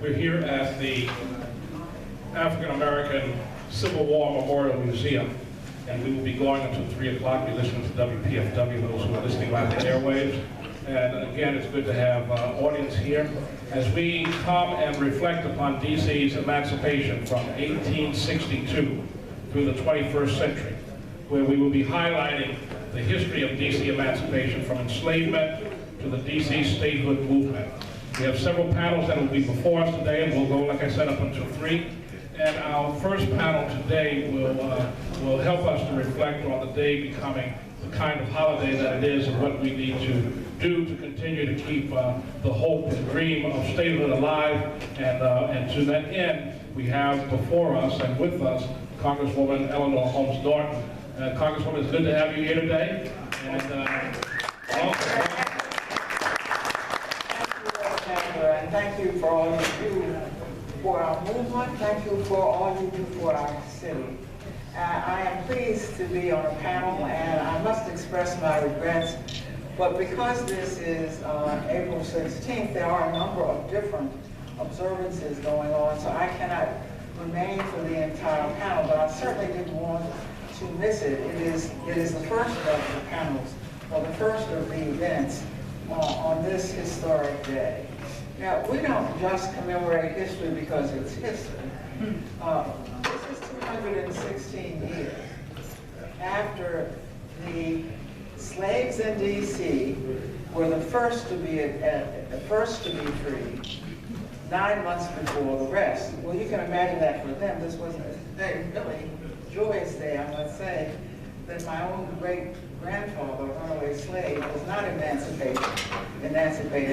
We're here at the African American Civil War Memorial Museum, and we will be going until 3 o'clock. We're listening to WPFW, those who are listening by the airwaves. And again, it's good to have audience here as we come and reflect upon DC's emancipation from 1862 through the 21st century, where we will be highlighting the history of DC emancipation from enslavement to the DC statehood movement. We have several panels that will be before us today, and we'll go, like I said, up until 3. And our first panel today will help us to reflect on the day becoming the kind of holiday that it is and what we need to do to continue to keep the hope and dream of statehood alive. And to that end, we have before us and with us Congresswoman Eleanor Holmes Norton. Congresswoman, it's good to have you here today. And welcome. And thank you for all you do for our movement. Thank you for all you do for our city. I am pleased to be on a panel, and I must express my regrets. But because this is April 16th, there are a number of different observances going on, so I cannot remain for the entire panel. But I certainly didn't want to miss it. It is the first of the panels, or the first of the events on this historic day. Now, we don't just commemorate history because it's history. This is 216 years after the slaves in D.C. were the first to be freed, 9 months before the rest. Well, you can imagine that for them. This was a really joyous day, I must say, that my own great-grandfather, a runaway slave, was not emancipated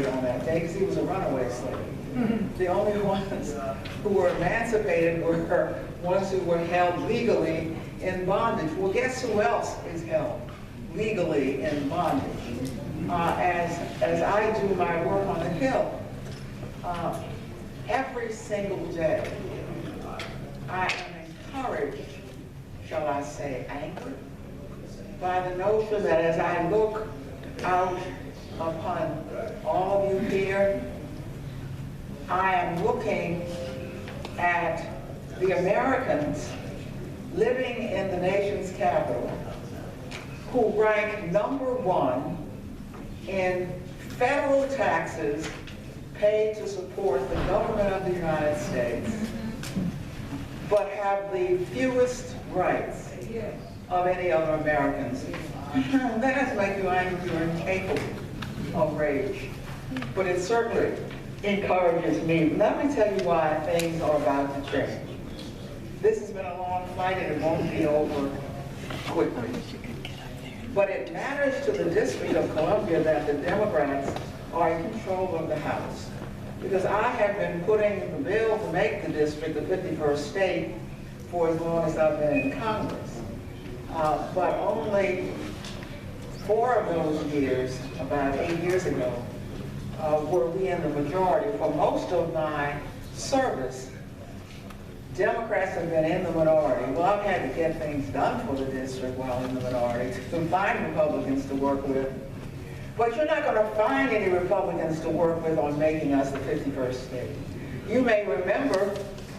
on that day because he was a runaway slave. The only ones who were emancipated were ones who were held legally in bondage. Well, guess who else is held legally in bondage? As I do my work on the Hill, every single day, I am encouraged, shall I say, anchored, by the notion that as I look out upon all of you here, I am looking at the Americans living in the nation's capital who rank #1 in federal taxes paid to support the government of the United States, but have the fewest rights of any other Americans. That doesn't make you angry or incapable of rage, but it certainly encourages me. Let me tell you why things are about to change. This has been a long fight and it won't be over quickly. But it matters to the District of Columbia that the Democrats are in control of the House. Because I have been putting the bill to make the district the 51st state for as long as I've been in Congress. But only 4 of those years, about 8 years ago, were we in the majority. For most of my service, Democrats have been in the minority. Well, I've had to get things done for the district while in the minority to find Republicans to work with. But you're not going to find any Republicans to work with on making us the 51st state. You may remember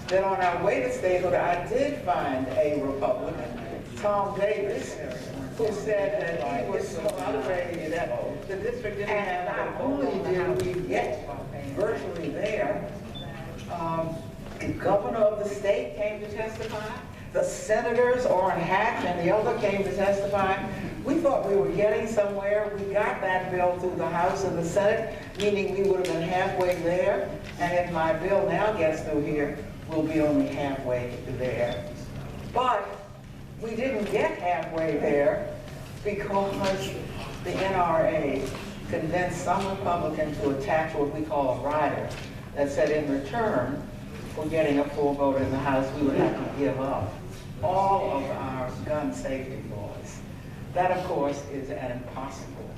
that on our way to statehood, I did find a Republican, Tom Davis, who said that he was so outraged that the district didn't have, not only did we get virtually there, the governor of the state came to testify, the senators, Orrin Hatch and the other, came to testify. We thought we were getting somewhere. We got that bill through the House and the Senate, meaning we would have been halfway there. And if my bill now gets through here, we'll be only halfway there. But we didn't get halfway there because the NRA convinced some Republican to attach what we call a rider that said in return for getting a full vote in the House, we would have to give up all of our gun safety laws. That, of course, is an impossible,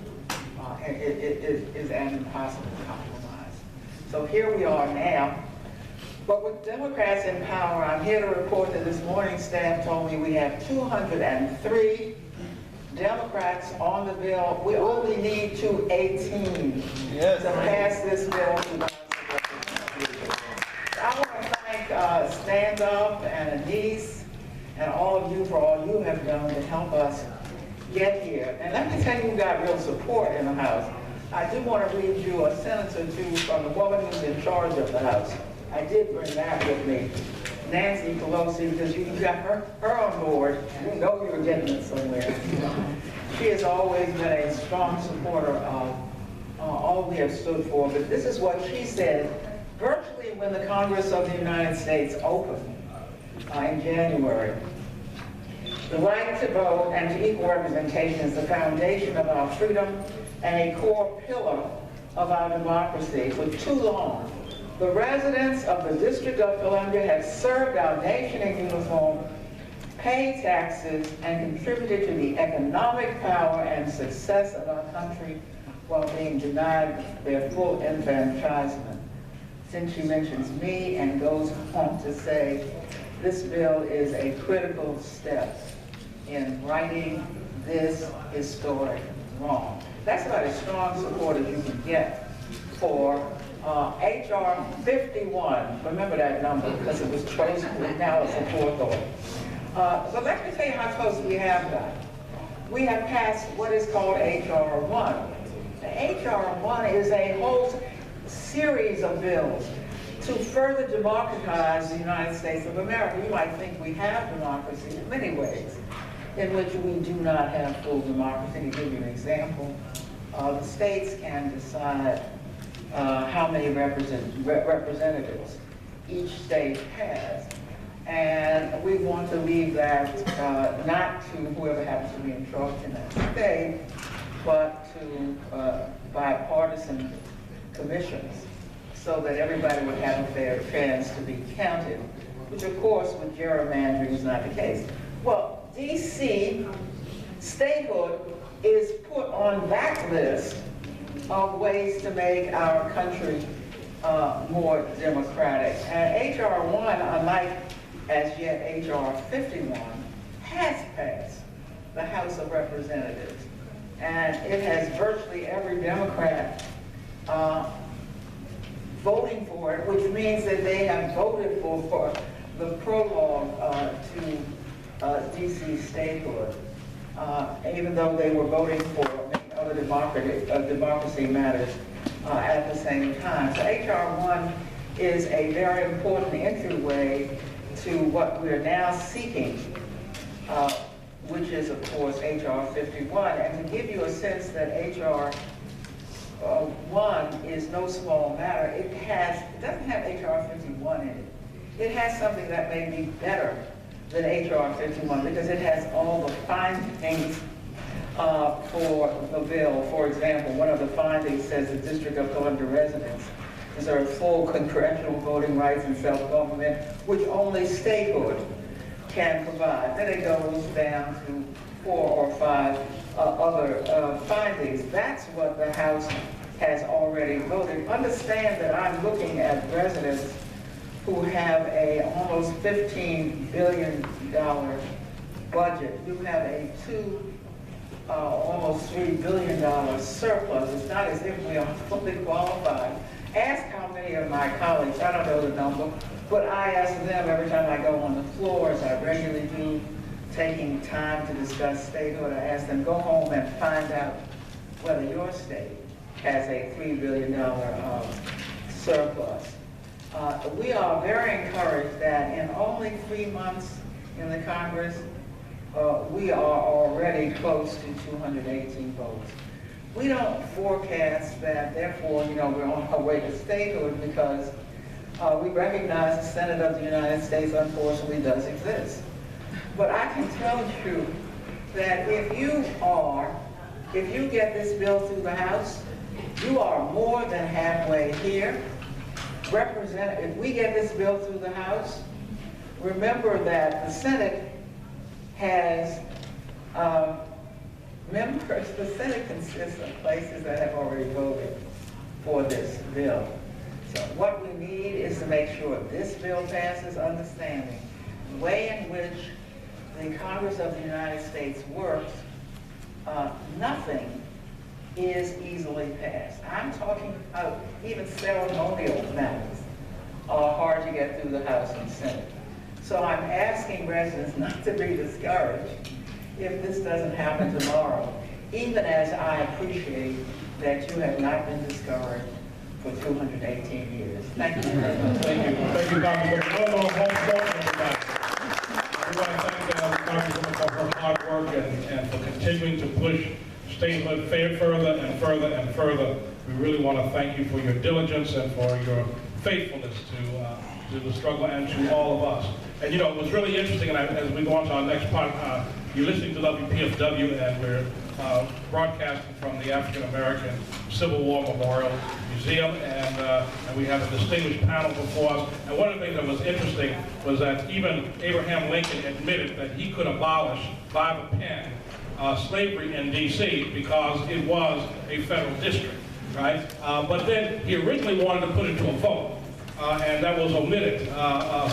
compromise. So here we are now. But with Democrats in power, I'm here to report that this morning staff told me we have 203 Democrats on the bill. We only need 218 to pass this bill. stand-up, and Anise, and all of you for all you have done to help us get here. And let me tell you, we got real support in the House. I do want to read you a sentence or two from the woman who's in charge of the House. I did bring that with me, Nancy Pelosi, because you got her on board. You know you were getting it somewhere. She has always been a strong supporter of all we have stood for. But this is what she said virtually when the Congress of the United States opened in January. The right to vote and to equal representation is the foundation of our freedom and a core pillar of our democracy. For too long, the residents of the District of Columbia have served our nation in uniform, paid taxes, and contributed to the economic power and success of our country while being denied their full enfranchisement. Since she mentions me and goes on to say, this bill is a critical step in righting this historic wrong. That's about as strong support as you can get for H.R. 51. Remember that number because it was chosen, now it's a forethought. But let me tell you how close we have got. We have passed what is called H.R. 1. H.R. 1 is a whole series of bills to further democratize the United States of America. You might think we have democracy in many ways, in which we do not have full democracy. To give you an example, the states can decide how many representatives each state has. And we want to leave that not to whoever happens to be in charge in that state, but to bipartisan commissions, so that everybody would have a fair chance to be counted, which of course with gerrymandering is not the case. Well, DC statehood is put on that list of ways to make our country more democratic. And H.R. 1, unlike as yet H.R. 51, has passed the House of Representatives. And it has virtually every Democrat voting for it, which means that they have voted for the prologue to DC statehood, even though they were voting for many other democracy matters at the same time. So H.R. 1 is a very important entryway to what we're now seeking, which is, of course, H.R. 51. And to give you a sense that H.R. 1 is no small matter, it doesn't have H.R. 51 in it. It has something that may be better than H.R. 51 because it has all the findings for the bill. For example, one of the findings says the District of Columbia residents deserve full congressional voting rights and self-government, which only statehood can provide. Then it goes down to 4 or 5 other findings. That's what the House has already voted. Understand that I'm looking at residents who have a almost $15 billion budget. You have a almost $3 billion surplus. It's not as if we are fully qualified. Ask how many of my colleagues, I don't know the number, but I ask them every time I go on the floor, as I regularly do, taking time to discuss statehood, I ask them, go home and find out whether your state has a $3 billion surplus. We are very encouraged that in only 3 months in the Congress, we are already close to 218 votes. We don't forecast that, therefore, we're on our way to statehood because we recognize the Senate of the United States, unfortunately, does exist. But I can tell you that if you get this bill through the House, you are more than halfway here. If we get this bill through the House, remember that the Senate has members. The Senate consists of places that have already voted for this bill. So what we need is to make sure this bill passes, understanding the way in which the Congress of the United States works. Nothing is easily passed. I'm talking about even ceremonial matters are hard to get through the House and Senate. So I'm asking residents not to be discouraged if this doesn't happen tomorrow, even as I appreciate that you have not been discouraged for 218 years. Thank you very much. Thank you. Thank you, Congresswoman. No, home court, everybody. We want to thank Congresswoman for her hard work and for continuing to push statehood further and further and further. We really want to thank you for your diligence and for your faithfulness to the struggle and to all of us. And you know, it was really interesting, and as we go on to our next part, you're listening to WPFW, and we're broadcasting from the African American Civil War Memorial Museum, and we have a distinguished panel before us. And one of the things that was interesting was that even Abraham Lincoln admitted that he could abolish by the pen slavery in D.C. because it was a federal district, right? But then he originally wanted to put it to a vote. And that was omitted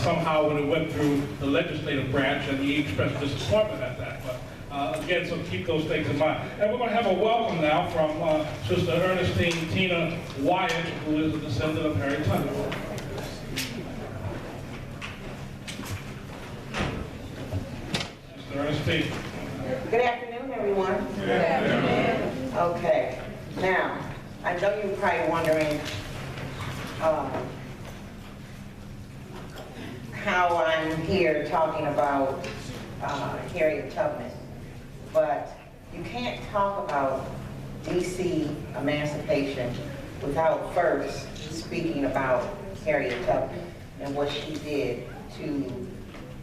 somehow when it went through the legislative branch, and he expressed disappointment at that. But again, so keep those things in mind. And we're going to have a welcome now from Sister Ernestine Tina Wyatt, who is a descendant of Harry Tubman. Sister Ernestine. Good afternoon, everyone. Good afternoon. Okay, now, I know you're probably wondering how I'm here talking about Harriet Tubman, but you can't talk about DC emancipation without first speaking about Harriet Tubman and what she did to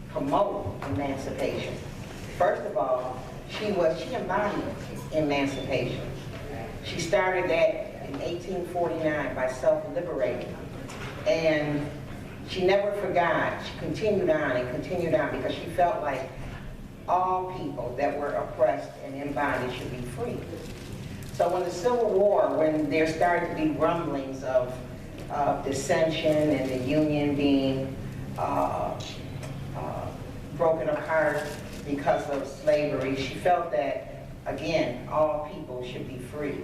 promote emancipation. First of all, she embodied emancipation. She started that in 1849 by self-liberating, and she never forgot. She continued on and continued on because she felt like all people that were oppressed and in bondage should be free. So when the Civil War, when there started to be rumblings of dissension and the Union being broken apart because of slavery, she felt that, again, all people should be free.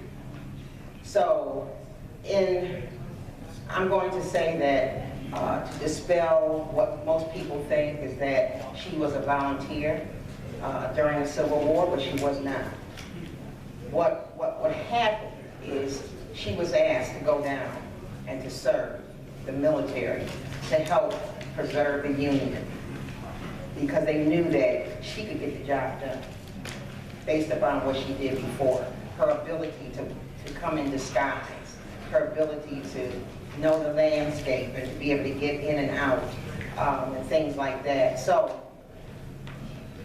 So I'm going to say that to dispel what most people think is that she was a volunteer during the Civil War, but she was not. What happened is she was asked to go down and to serve the military to help preserve the Union because they knew that she could get the job done based upon what she did before. Her ability to come in disguise, her ability to know the landscape and to be able to get in and out and things like that. So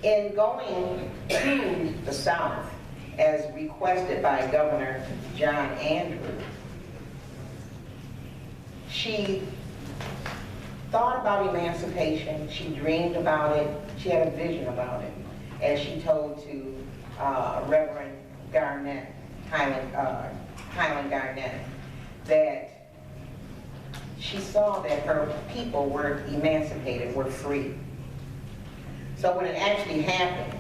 in going to the South, as requested by Governor John Andrews, she thought about emancipation, she dreamed about it, she had a vision about it, as she told to Reverend Garnett, Highland Garnett, that she saw that her people were emancipated, were free. So when it actually happened,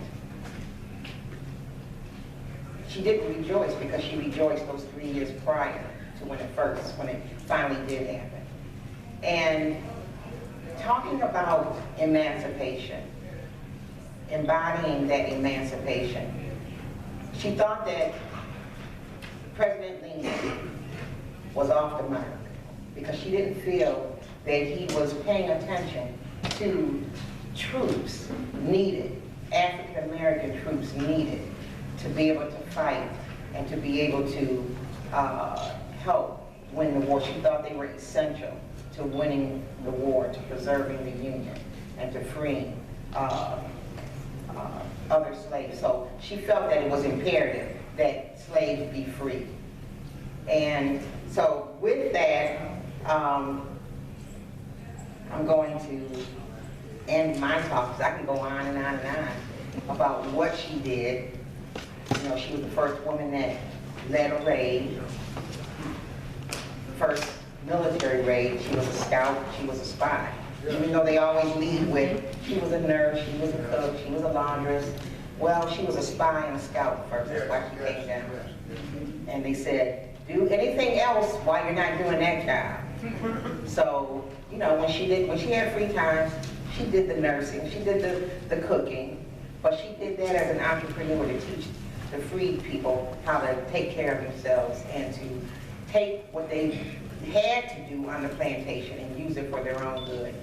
she didn't rejoice because she rejoiced those 3 years prior to when it finally did happen. And talking about emancipation, embodying that emancipation, she thought that President Lincoln was off the mark because she didn't feel that he was paying attention to troops needed, African American troops needed to be able to fight and to be able to help win the war. She thought they were essential to winning the war, to preserving the Union, and to freeing other slaves. So she felt that it was imperative that slaves be free. And so with that, I'm going to end my talk, because I can go on and on and on about what she did. You know, she was the first woman that led a raid, first military raid. She was a scout, she was a spy. Even though they always lead with, she was a nurse, she was a cook, she was a laundress. Well, she was a spy and a scout first, that's why she came down. And they said, do anything else while you're not doing that job. So, you know, when she had free time, She did the nursing, she did the cooking, but she did that as an entrepreneur to teach, to free people how to take care of themselves and to take what they had to do on the plantation and use it for their own good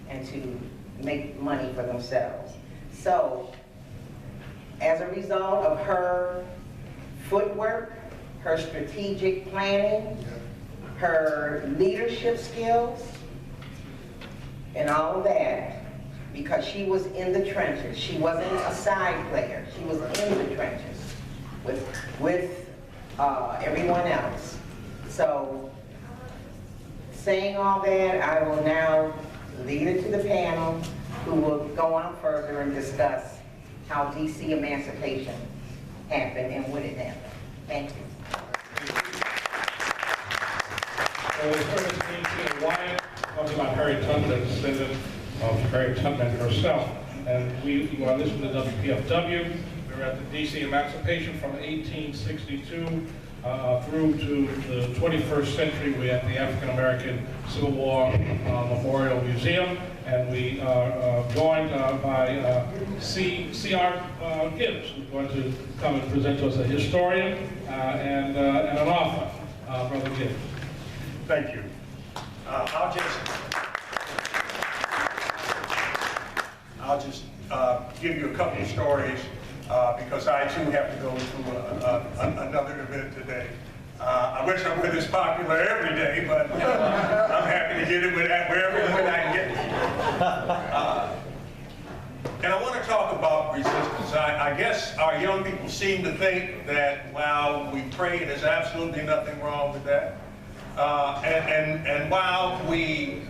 and to make money for themselves. So, as a result of her footwork, her strategic planning, her leadership skills, and all of that, because she was in the trenches. She wasn't a side player. She was in the trenches with everyone else. So, saying all that, I will now lead it to the panel, who will go on further and discuss how DC emancipation happened and when it happened. Thank you. So we heard Ms. Nancy Wyatt talking about Harriet Tubman, a descendant of Harriet Tubman herself. And we are listening to WPFW. We're at the DC emancipation from 1862 through to the 21st century. We're at the African American Civil War Memorial Museum. And we are joined by C.R. Gibbs, who's going to come and present to us, a historian and an author. Brother Gibbs. Thank you. I'll just give you a couple of stories because I too have to go to another event today. I wish I were this popular every day, but I'm happy to get it wherever I can get it. And I want to talk about resistance. I guess our young people seem to think that while we pray, there's absolutely nothing wrong with that. And while we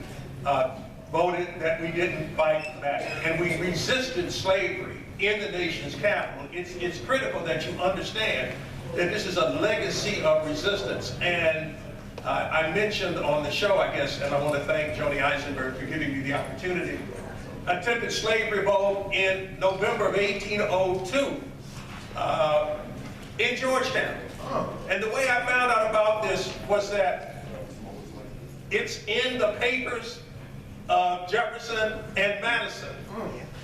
voted that we didn't fight back and we resisted slavery in the nation's capital, it's critical that you understand that this is a legacy of resistance. And I mentioned on the show, I guess, and I want to thank Joni Eisenberg for giving me the opportunity, attempted slave revolt in November of 1802 in Georgetown. And the way I found out about this was that it's in the papers of Jefferson and Madison.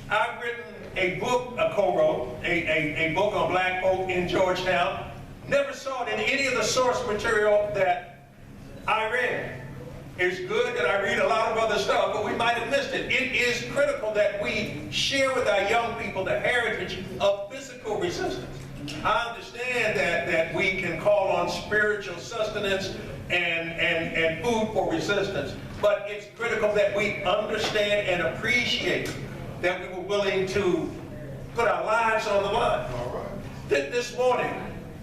I've written a book, co-wrote a book on black folk in Georgetown. Never saw it in any of the source material that I read. It's good that I read a lot of other stuff, but we might have missed it. It is critical that we share with our young people the heritage of physical resistance. I understand that we can call on spiritual sustenance and food for resistance, but it's critical that we understand and appreciate that we were willing to put our lives on the line. This morning,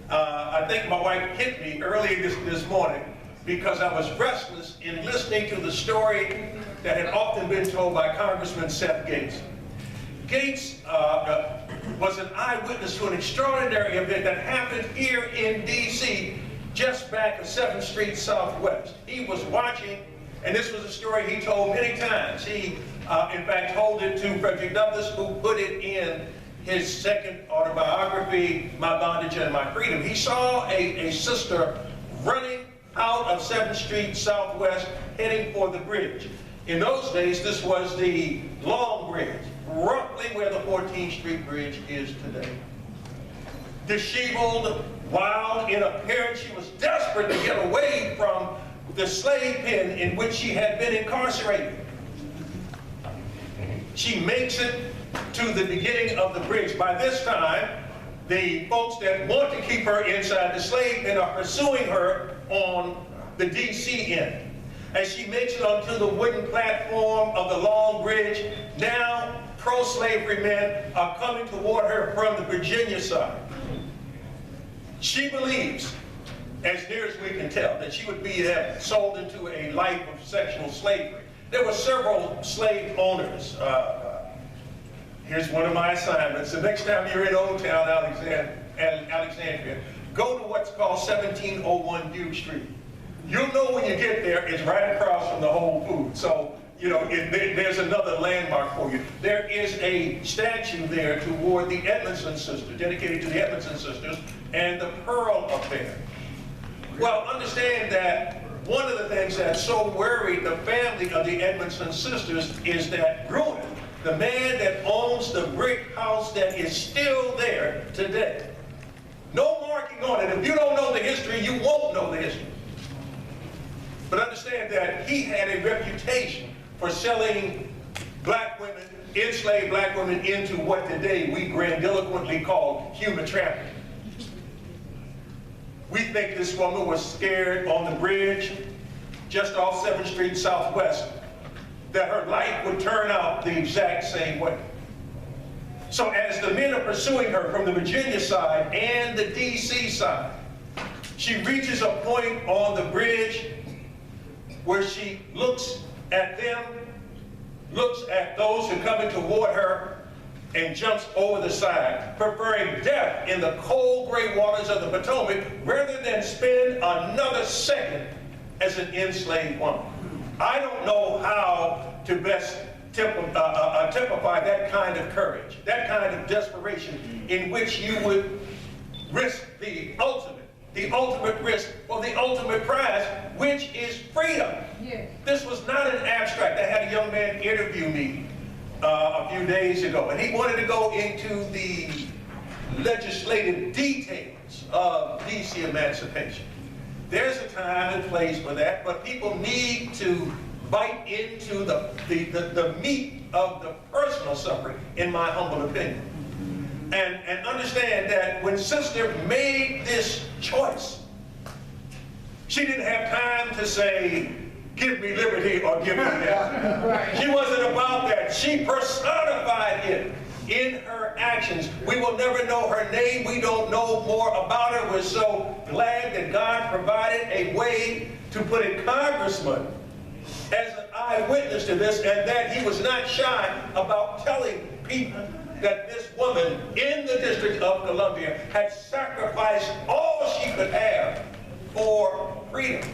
I think my wife hit me early this morning because I was restless in listening to the story that had often been told by Congressman Seth Gates. Gates was an eyewitness to an extraordinary event that happened here in D.C. just back of 7th Street Southwest. He was watching, and this was a story he told many times. He, in fact, told it to Frederick Douglass, who put it in his second autobiography, My Bondage and My Freedom. He saw a sister running out of 7th Street Southwest, heading for the bridge. In those days, this was the Long Bridge, roughly where the 14th Street Bridge is today. Disheveled, wild in appearance, she was desperate to get away from the slave pen in which she had been incarcerated. She makes it to the beginning of the bridge. By this time, the folks that want to keep her inside the slave pen are pursuing her on the DC end. As she makes it onto the wooden platform of the Long Bridge, now pro-slavery men are coming toward her from the Virginia side. She believes, as near as we can tell, that she would be sold into a life of sexual slavery. There were several slave owners. Here's one of my assignments. The next time you're in Old Town, Alexandria, go to what's called 1701 Duke Street. You'll know when you get there, it's right across from the Whole Foods. So, you know, there's another landmark for you. There is a statue there toward the Edmondson sisters, dedicated to the Edmondson sisters, and the Pearl Affair. Well, understand that one of the things that so worried the family of the Edmondson sisters is that Gruner, The man that owns the brick house that is still there today. No marking on it. If you don't know the history, you won't know the history. But understand that he had a reputation for selling black women, enslaved black women, into what today we grandiloquently call human trafficking. We think this woman was scared on the bridge just off 7th Street Southwest that her life would turn out the exact same way. So as the men are pursuing her from the Virginia side and the DC side, she reaches a point on the bridge where she looks at them, looks at those who come in toward her, and jumps over the side, preferring death in the cold gray waters of the Potomac rather than spend another second as an enslaved woman. I don't know how to best typify that kind of courage, that kind of desperation in which you would risk the ultimate risk for the ultimate prize, which is freedom. Yes. This was not an abstract. I had a young man interview me a few days ago, and he wanted to go into the legislative details of DC emancipation. There's a time and place for that, but people need to bite into the meat of the personal suffering, in my humble opinion. And understand that when Sister made this choice, she didn't have time to say, give me liberty or give me death. Right. She wasn't about that. She personified it in her actions. We will never know her name. We don't know more about her. We're so glad that God provided a way to put a congressman as an eyewitness to this, and that he was not shy about telling people that this woman in the District of Columbia had sacrificed all she could have for freedom.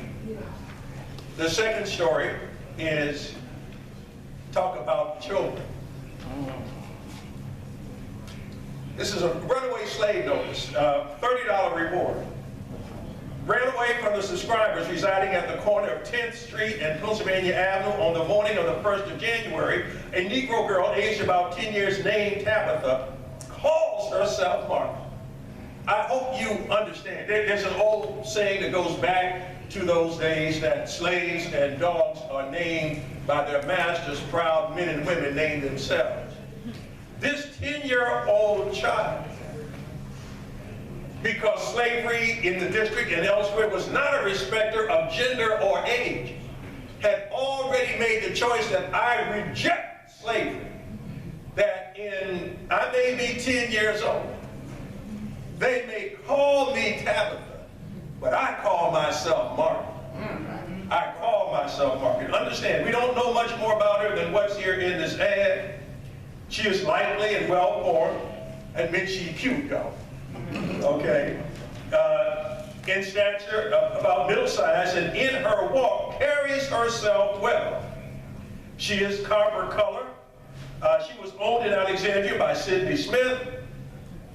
The second story is talk about children. This is a runaway slave notice, $30 reward. Ran away from the subscribers residing at the corner of 10th Street and Pennsylvania Avenue on the morning of the 1st of January. A Negro girl aged about 10 years named Tabitha calls herself Martha. I hope you understand. There's an old saying that goes back to those days that slaves and dogs are named by their masters. Proud men and women name themselves. This 10-year-old child, because slavery in the district and elsewhere was not a respecter of gender or age, had already made the choice that I reject slavery. That I may be 10 years old. They may call me Tabitha, but I call myself Martha. I call myself Martha. Understand, we don't know much more about her than what's here in this ad. She is likely and well-formed. Admit she cute, though. Okay. In stature, about middle size, and in her walk carries herself well. She is copper color. She was owned in Alexandria by Sidney Smith,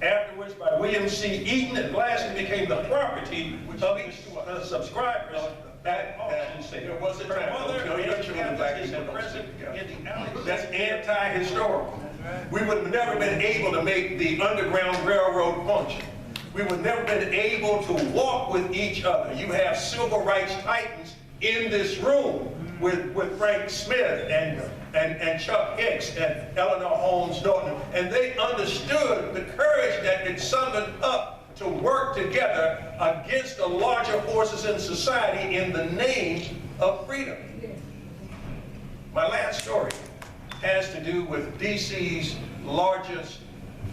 afterwards by William C. Eaton, and lastly became the property of the subscribers. That there was a time. That's anti-historical. We would have never been able to make the Underground Railroad function. We would never been able to walk with each other. You have civil rights titans in this room with Frank Smith and Chuck Hicks and Eleanor Holmes Norton, and they understood the courage that it summoned up to work together against the larger forces in society in the name of freedom. My last story has to do with DC's largest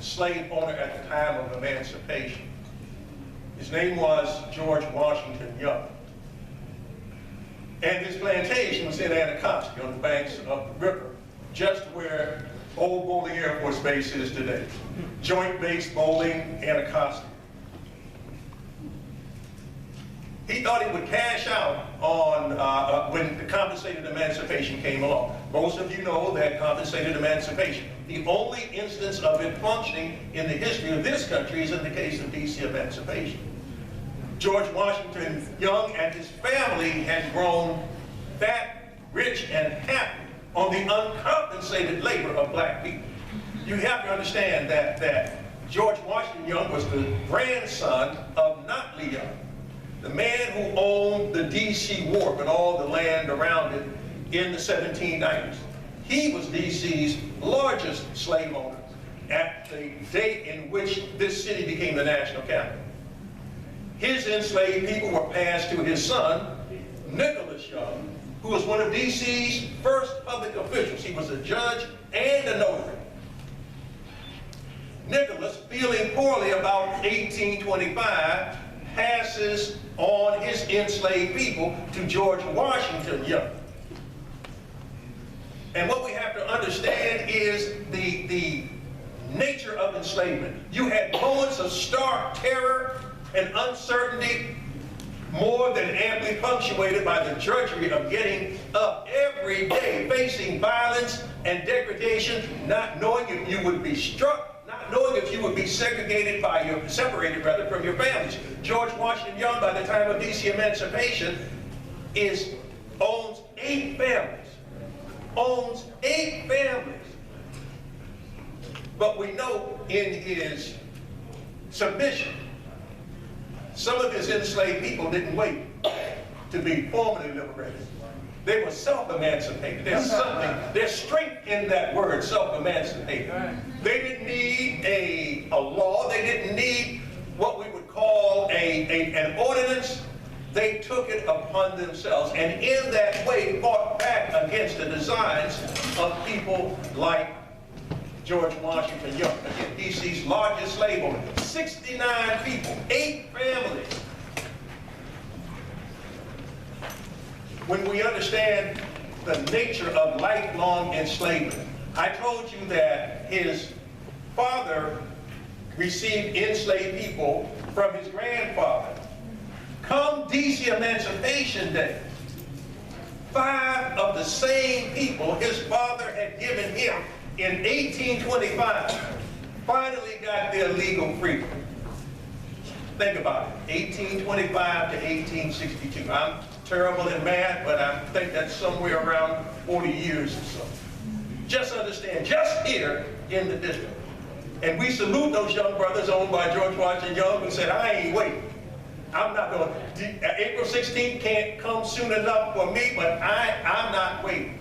slave owner at the time of emancipation. His name was George Washington Young. And his plantation was in Anacostia on the banks of the river, just where old Bolling Air Force Base is today. Joint Base Bolling, Anacostia. He thought he would cash out on when the compensated emancipation came along. Most of you know that compensated emancipation, the only instance of it functioning in the history of this country is in the case of DC emancipation. George Washington Young and his family had grown fat, rich, and happy on the uncompensated labor of black people. You have to understand that George Washington Young was the grandson of Notley Young, the man who owned the D.C. Wharf and all the land around it in the 1790s. He was D.C.'s largest slave owner at the date in which this city became the national capital. His enslaved people were passed to his son, Nicholas Young, who was one of D.C.'s first public officials. He was a judge and a notary. Nicholas, feeling poorly about 1825, passes on his enslaved people to George Washington Young. And what we have to understand is the nature of enslavement. You had moments of stark terror and uncertainty, more than amply punctuated by the drudgery of getting up every day, facing violence and degradation, not knowing if you would be struck, not knowing if you would be separated from your families. George Washington Young, by the time of D.C. emancipation, owns 8 families. Owns 8 families. But we know in his submission, some of his enslaved people didn't wait to be formally liberated. They were self-emancipated. There's strength in that word, self-emancipated. They didn't need a law. They didn't need what we would call an ordinance. They took it upon themselves, and in that way fought back against the designs of people like George Washington Young. Again, D.C.'s largest slave owner. 69 people, 8 families. When we understand the nature of lifelong enslavement, I told you that his father received enslaved people from his grandfather. Come D.C. Emancipation Day, 5 of the same people his father had given him in 1825 finally got their legal freedom. Think about it, 1825 to 1862. I'm terrible in math, but I think that's somewhere around 40 years or so. Just understand, just here in the district. And we salute those young brothers owned by George Washington Young who said, I ain't waiting. I'm not going to, April 16th can't come soon enough for me, but I'm not waiting.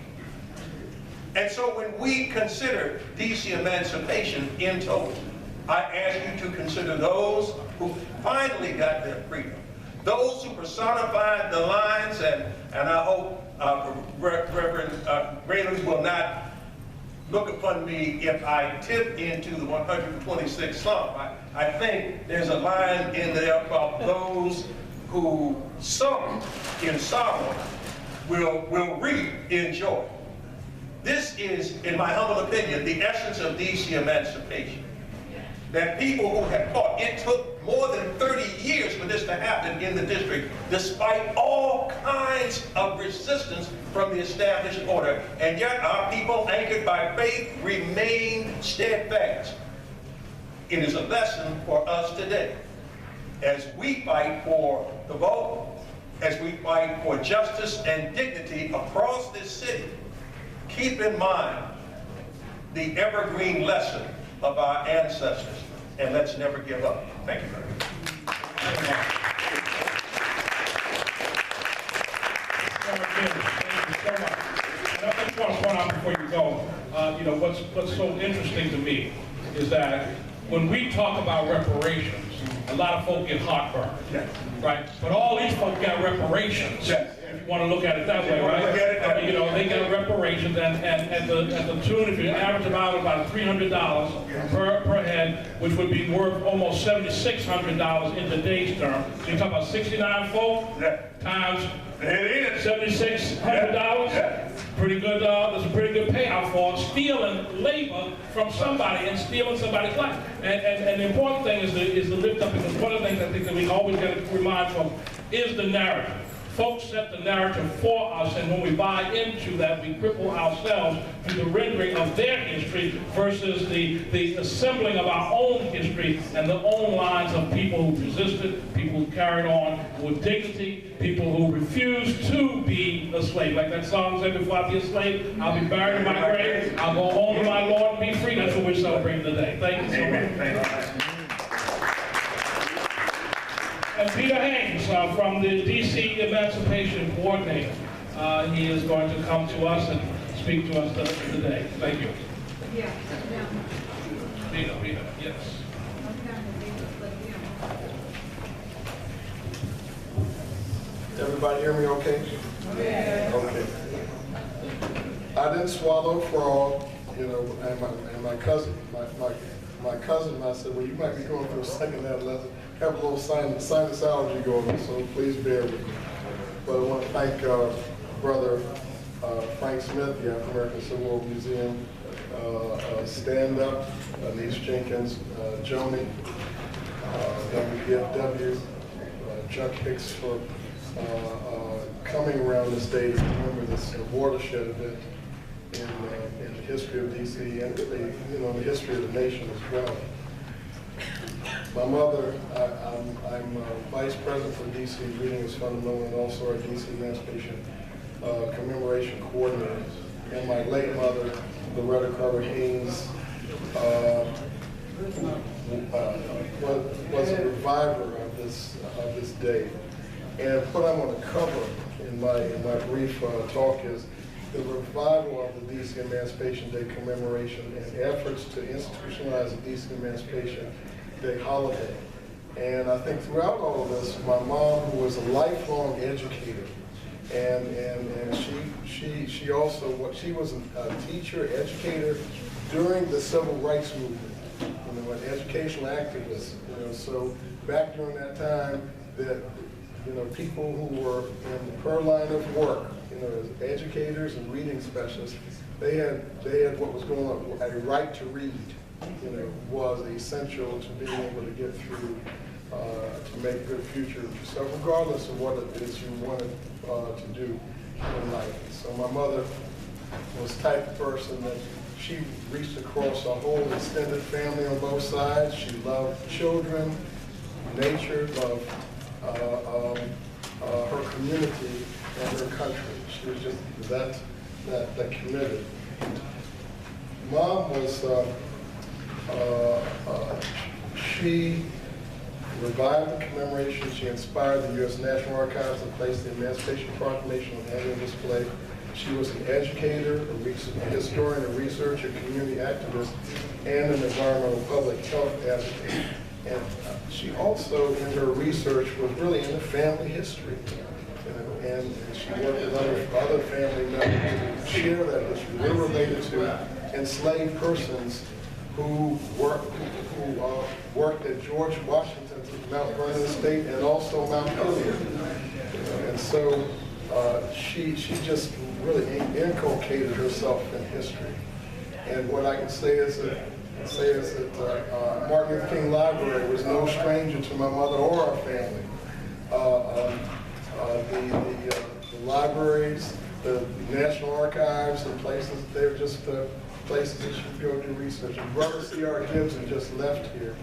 And so when we consider D.C. emancipation in total, I ask you to consider those who finally got their freedom. Those who personified the lines, and I hope Reverend Reynolds will not look upon me if I tip into the 126th Psalm. I think there's a line in there about those who sow in sorrow will reap in joy. This is, in my humble opinion, the essence of D.C. emancipation. That people who had fought, it took more than 30 years for this to happen in the district, despite all kinds of resistance from the established order. And yet our people, anchored by faith, remain steadfast. It is a lesson for us today. As we fight for the vote, as we fight for justice and dignity across this city, keep in mind the evergreen lesson of our ancestors, and let's never give up. Thank you very much. Thank you so much. And I just want to point out before you go, what's so interesting to me is that when we talk about reparations, a lot of folk get heartburn, right? But all these folk got reparations. If you want to look at it that way, right? They got reparations, and at the tune, if you average about $300 per head, which would be worth almost $7,600 in today's term. So you talk about 69 folk times $7,600. Pretty good. That's a pretty good payout for stealing labor from somebody and stealing somebody's life. And the important thing is to lift up, because one of the things I think that we always got to remind folks is the narrative. folks set the narrative for us, and when we buy into that, we cripple ourselves through the rendering of their history versus the assembling of our own history and the own lines of people who resisted, people who carried on with dignity, people who refused to be a slave. Like that song said, before I be a slave, I'll be buried in my grave, I'll go home to my Lord and be free. That's what we're celebrating today. Thank you so much. And Peter Haynes from the DC Emancipation Coordinator. He is going to come to us and speak to us today. Thank you. Yeah. Peter, yes. Everybody hear me okay? Yeah. Okay. I didn't swallow frog, you know, and my cousin, my cousin, I said, well, you might be going through a second adolescence, have a little sinus allergy going on, so please bear with me. But I want to thank Brother Frank Smith, the African American Civil War Museum, Stand Up, Niece Jenkins, Joni, WPFW, Chuck Hicks for coming around this day to remember this watershed event in the history of DC and really, you know, in the history of the nation as well. My mother, I'm Vice President for DC Reading is Fundamental and also our DC Emancipation Commemoration Coordinator. And my late mother, Loretta Carter Haynes, was a reviver of this day. And what I'm going to cover in my brief talk is the revival of the DC Emancipation Day commemoration and efforts to institutionalize the DC Emancipation Day holiday. And I think throughout all of this, my mom, who was a lifelong educator, and she also, she was a teacher, educator during the Civil Rights Movement, you know, an educational activist, you know, so back during that time that, you know, people who were in her line of work, you know, as educators and reading specialists, they had what was going on, a right to read, you know, was essential to being able to get through, to make a good future of yourself, regardless of what it is you wanted to do in life. So my mother was the type of person that she reached across a whole extended family on both sides. She loved children, nature, loved her community and her country. She was just that committed. Mom was, she revived the commemoration. She inspired the U.S. National Archives to place the Emancipation Proclamation on annual display. She was an educator, a historian, a researcher, community activist, and an environmental public health advocate. And she also, in her research, was really into family history. And she worked with other family members to share that history. We're related to enslaved persons who worked at George Washington's Mount Vernon Estate and also Mount Pillier. And so she just really inculcated herself in history. And what I can say is that Martin Luther King Library was no stranger to my mother or our family. The libraries, the National Archives, and places, they're just places that you can go do research. And Brother C.R. Gibbs, who just left here,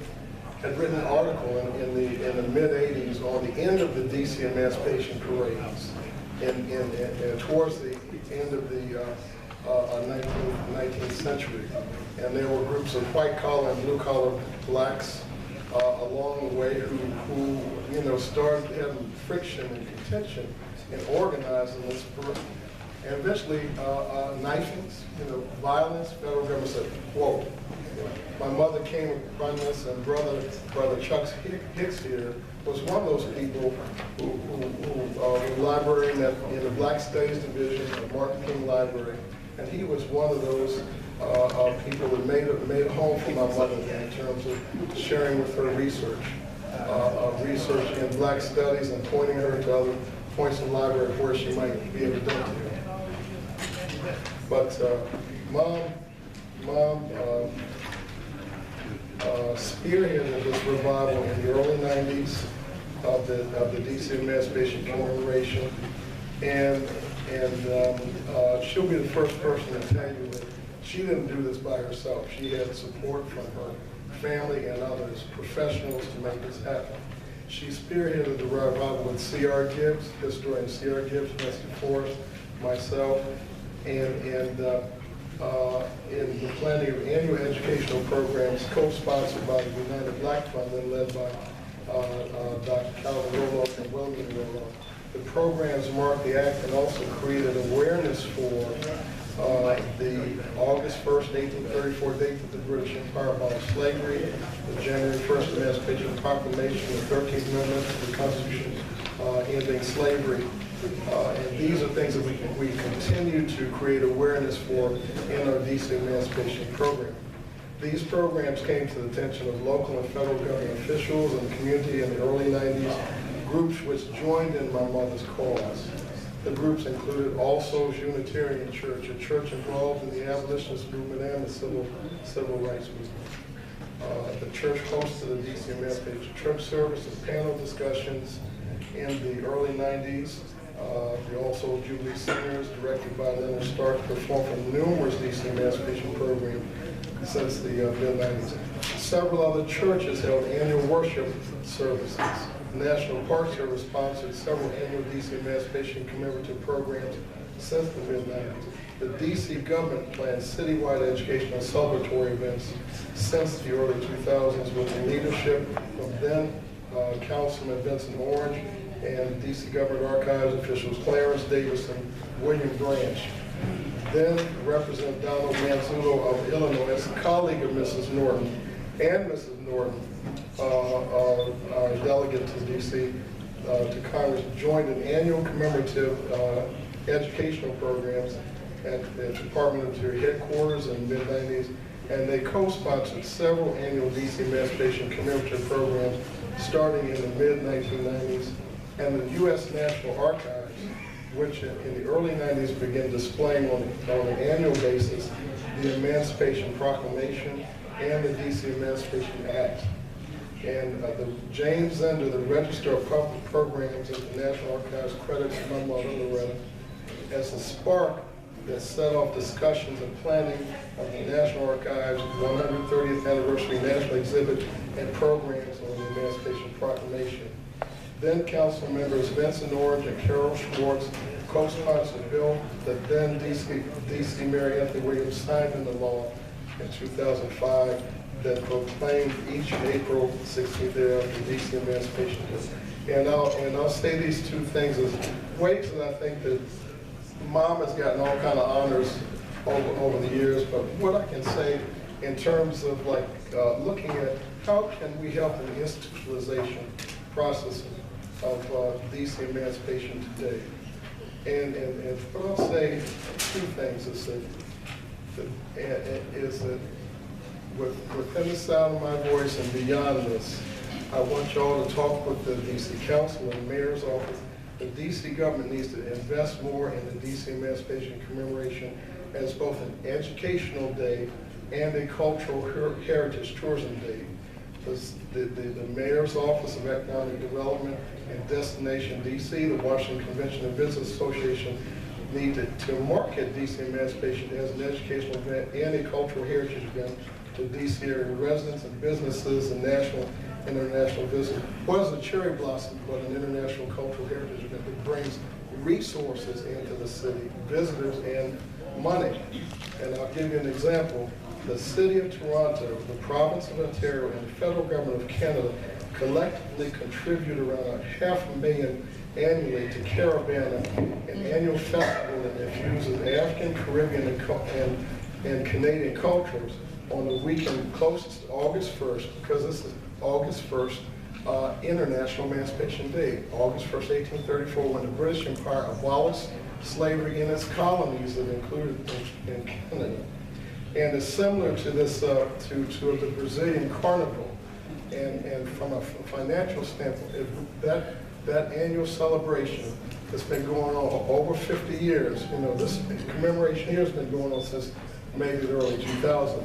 had written an article in the mid-'80s on the end of the DC Emancipation parades, and towards the end of the 19th century. And there were groups of white-collar and blue-collar blacks along the way who you know, started having friction and contention and organizing this. And eventually, knifings, you know, violence, federal government said, whoa. My mother came upon this, and Brother Chuck Hicks here was one of those people who was librarian in the Black Studies Division of Martin King Library. And he was one of those people that made a home for my mother in terms of sharing with her research in Black studies and pointing her to other points in the library where she might be able to do it. But Mom spearheaded this revival in the early 90s of the DC Emancipation Commemoration. And she'll be the first person to tell you that she didn't do this by herself. She had support from her family and others, professionals, to make this happen. She spearheaded the revival with C.R. Gibbs, historian C.R. Gibbs, Mr. Forrest, myself, and in the planning of annual educational programs co-sponsored by the United Black Fund and led by Dr. Calvin Roloff and William Roloff. The programs mark the act and also created awareness for the August 1st, 1834 date that the British Empire abolished slavery, the January 1st Emancipation Proclamation, the 13th Amendment to the Constitution ending slavery. And these are things that we continue to create awareness for in our DC Emancipation program. These programs came to the attention of local and federal government officials and the community in the early 90s, groups which joined in my mother's cause. The groups included All Souls Unitarian Church, a church involved in the abolitionist movement and the civil rights movement. The church hosted the DC Emancipation Church service and panel discussions in the early 90s. The All Souls Jubilee Singers, directed by Leonard Stark, performed from numerous DC Emancipation programs since the mid-90s. Several other churches held annual worship services. The National Park Service sponsored several annual DC Emancipation commemorative programs since the mid-90s. The DC government planned citywide educational celebratory events since the early 2000s with the leadership of then Councilman Vincent Orange and DC government archives officials Clarence Davis and William Branch. Then Representative Donald Manzullo of Illinois, as a colleague of Mrs. Norton, and Mrs. Norton, our delegate to DC, to Congress, joined in annual commemorative educational programs at the Department of Interior headquarters in the mid-90s, and they co-sponsored several annual DC Emancipation commemorative programs starting in the mid-1990s, and the U.S. National Archives, which in the early 90s began displaying on an annual basis the Emancipation Proclamation and the DC Emancipation Act. And the James Zender, the Register of Public Programs at the National Archives, credits my mother, Loretta, as a spark that set off discussions and planning of the National Archives' 130th Anniversary National Exhibit and programs on the Emancipation Proclamation. Then council members Vincent Orange and Carol Schwartz co-sponsored a bill that then DC Mary Anthony Williams signed into law in 2005 that proclaimed each April 16th thereafter DC Emancipation Day. And I'll say these two things as ways that I think that Mom has gotten all kind of honors over the years, but what I can say in terms of like looking at how can we help in the institutionalization process of DC Emancipation today. And what I'll say, two things is that within the sound of my voice and beyond this, I want y'all to talk with the DC Council and the Mayor's office. The DC government needs to invest more in the DC Emancipation Commemoration as both an educational day and a cultural heritage tourism day. The Mayor's Office of Economic Development and Destination DC, the Washington Convention and Business Association, need to market DC Emancipation as an educational event and a cultural heritage event to DC area residents and businesses and national and international visitors. What is a cherry blossom but an international cultural heritage event that brings resources into the city, visitors and money? And I'll give you an example. The City of Toronto, the Province of Ontario, and the Federal Government of Canada collectively contribute around $500,000 annually to Caravana, an annual festival that infuses African, Caribbean, and Canadian cultures on the weekend closest to August 1st, because this is August 1st, International Emancipation Day, August 1st, 1834, when the British Empire abolished slavery in its colonies that included in Canada. And it's similar to this, to the Brazilian Carnival. And from a financial standpoint, that annual celebration that's been going on over 50 years, you know, this commemoration here has been going on since maybe the early 2000s.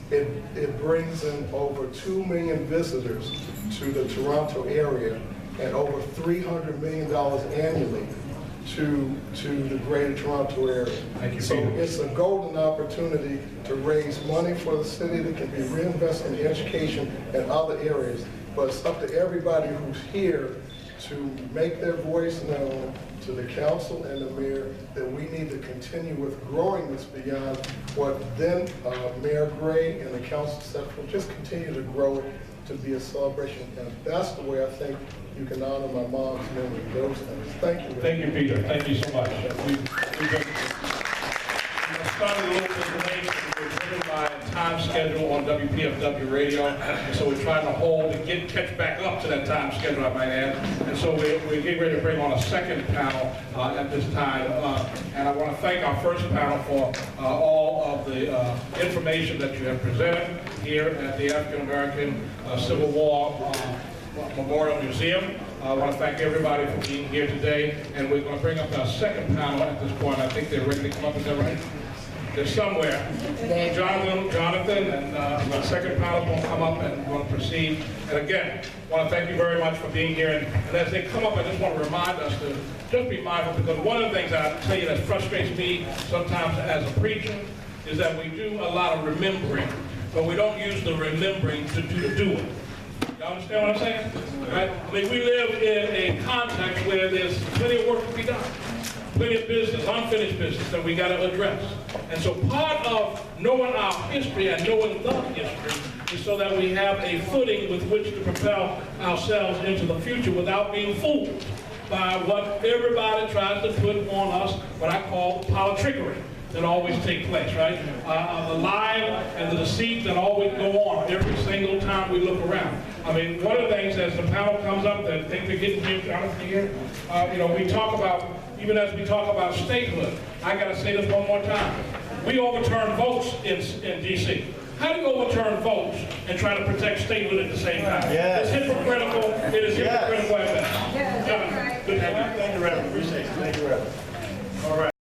It brings in over 2 million visitors to the Toronto area and over $300 million annually to the greater Toronto area. Thank you, So Peter. it's a golden opportunity to raise money for the city that can be reinvested in education and other areas. But it's up to everybody who's here to make their voice known to the council and the mayor that we need to continue with growing this beyond what then Mayor Gray and the council set for. Just continue to grow it to be a celebration. And that's the way I think you can honor my mom's memory, those things. Thank you. Thank you, Peter. Thank you so much. We've started a little bit late. We're driven by a time schedule on WPFW radio, and so we're trying to hold and catch back up to that time schedule, I might add. And so we're getting ready to bring on a second panel at this time. And I want to thank our first panel for all of the information that you have presented here at the African American Civil War Memorial Museum. I want to thank everybody for being here today, and we're going to bring up our second panel at this point. I think they're ready to come up, is that right? They're somewhere. Jonathan, and the second panel is going to come up and we're going to proceed. And again, I want to thank you very much for being here. And as they come up, I just want to remind us to just be mindful, because one of the things I tell you that frustrates me sometimes as a preacher is that we do a lot of remembering, but we don't use the remembering to do the doing. Y'all understand what I'm saying? Right? I mean, we live in a context where there's plenty of work to be done. Plenty of business, unfinished business that we got to address. And so part of knowing our history and knowing the history is so that we have a footing with which to propel ourselves into the future without being fooled by what everybody tries to put on us, what I call politickery that always take place, right? The lying and the deceit that always go on every single time we look around. I mean, one of the things as the panel comes up that I think they're getting here, you know, we talk about, even as we talk about statehood, I got to say this one more time. We overturn votes in D.C. How do you overturn votes and try to protect statehood at the same time? It's hypocritical. It is hypocritical at best. Good to have you. Thank you, Reverend. Appreciate it. Thank you, Reverend. All right.